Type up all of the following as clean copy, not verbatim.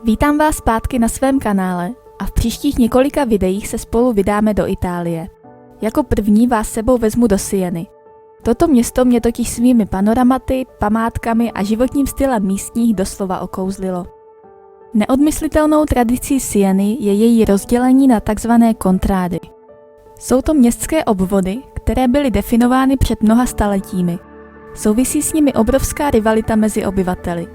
Vítám vás zpátky na svém kanále a v příštích několika videích se spolu vydáme do Itálie. Jako první vás sebou vezmu do Sieny. Toto město mě totiž svými panoramaty, památkami a životním stylem místních doslova okouzlilo. Neodmyslitelnou tradicí Sieny je její rozdělení na tzv. Kontrády. Jsou to městské obvody, které byly definovány před mnoha staletími. Souvisí s nimi obrovská rivalita mezi obyvateli.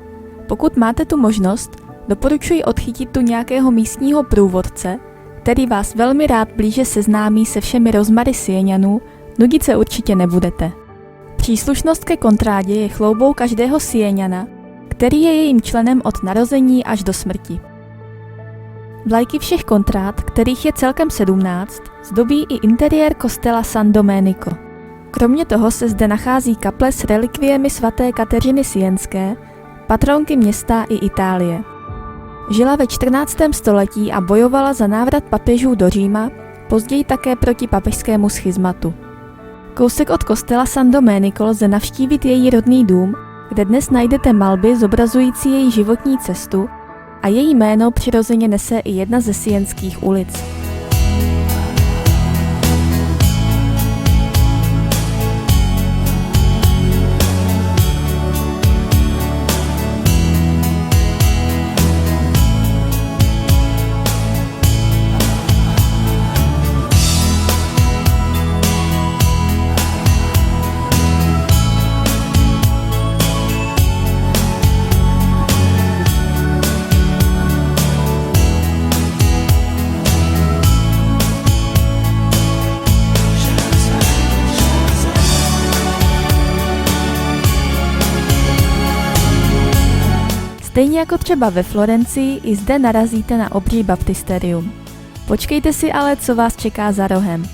Pokud máte tu možnost, doporučuji odchytit tu nějakého místního průvodce, který vás velmi rád blíže seznámí se všemi rozmary Sieňanů, nudit se určitě nebudete. Příslušnost ke kontrádě je chloubou každého Sieňana, který je jejím členem od narození až do smrti. Vlajky všech kontrád, kterých je celkem 17, zdobí i interiér kostela San Domenico. Kromě toho se zde nachází kaple s relikviemi svaté Kateřiny Sienské, patronky města i Itálie. Žila ve 14. století a bojovala za návrat papežů do Říma, později také proti papežskému schizmatu. Kousek od kostela San Domenico lze navštívit její rodný dům, kde dnes najdete malby zobrazující její životní cestu a její jméno přirozeně nese i jedna ze sienských ulic. Stejně jako třeba ve Florencii, i zde narazíte na obří baptisterium. Počkejte si ale, co vás čeká za rohem.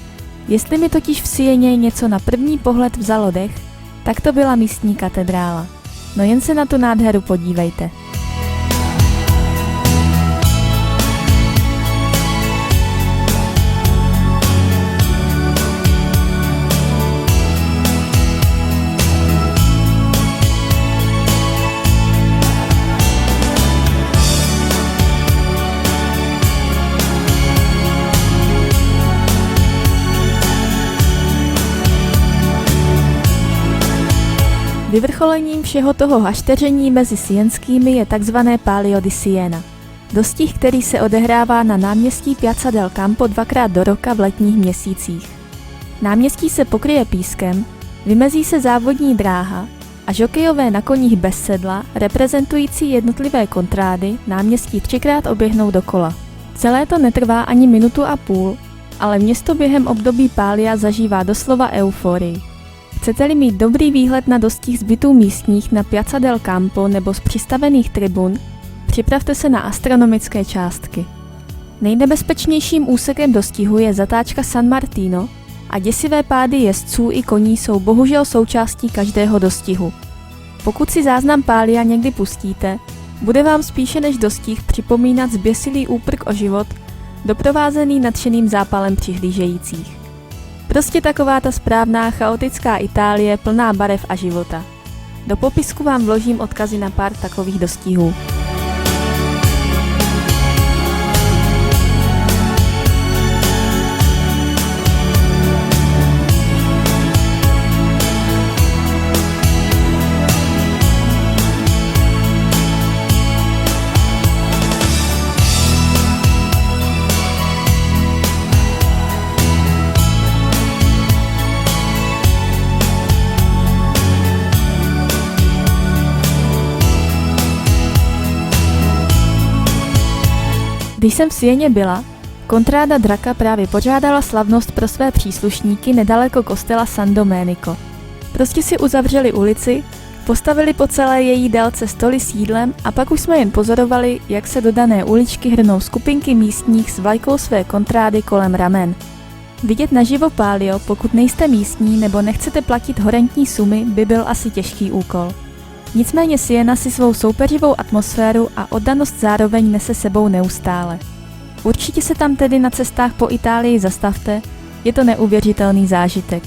Jestli mi totiž v Sieně něco na první pohled vzalo dech, tak to byla místní katedrála. No jen se na tu nádheru podívejte. Vyvrcholením všeho toho hašteření mezi sienskými je tzv. Palio di Siena. Dostih, který se odehrává na náměstí Piazza del Campo dvakrát do roka v letních měsících. Náměstí se pokryje pískem, vymezí se závodní dráha a žokejové na koních bez sedla, reprezentující jednotlivé kontrády, náměstí 3krát oběhnou dokola. Celé to netrvá ani minutu a půl, ale město během období Pália zažívá doslova euforii. Chcete-li mít dobrý výhled na dostih zbytů místních na Piazza del Campo nebo z přistavených tribun, připravte se na astronomické částky. Nejnebezpečnějším úsekem dostihu je zatáčka San Martino a děsivé pády jezdců i koní jsou bohužel součástí každého dostihu. Pokud si záznam Pália někdy pustíte, bude vám spíše než dostih připomínat zběsilý úprk o život, doprovázený nadšeným zápalem přihlížejících. Prostě taková ta správná chaotická Itálie plná barev a života. Do popisku vám vložím odkazy na pár takových dostihů. Když jsem v Sieně byla, kontráda Draka právě pořádala slavnost pro své příslušníky nedaleko kostela San Domenico. Prostě si uzavřeli ulici, postavili po celé její délce stoly s jídlem a pak už jsme jen pozorovali, jak se do dané uličky hrnou skupinky místních s vlajkou své kontrády kolem ramen. Vidět naživo Palio, pokud nejste místní nebo nechcete platit horentní sumy, by byl asi těžký úkol. Nicméně Siena si svou soupeřivou atmosféru a oddanost zároveň nese sebou neustále. Určitě se tam tedy na cestách po Itálii zastavte, je to neuvěřitelný zážitek.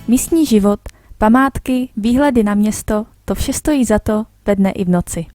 Místní život, památky, výhledy na město, to vše stojí za to ve dne i v noci.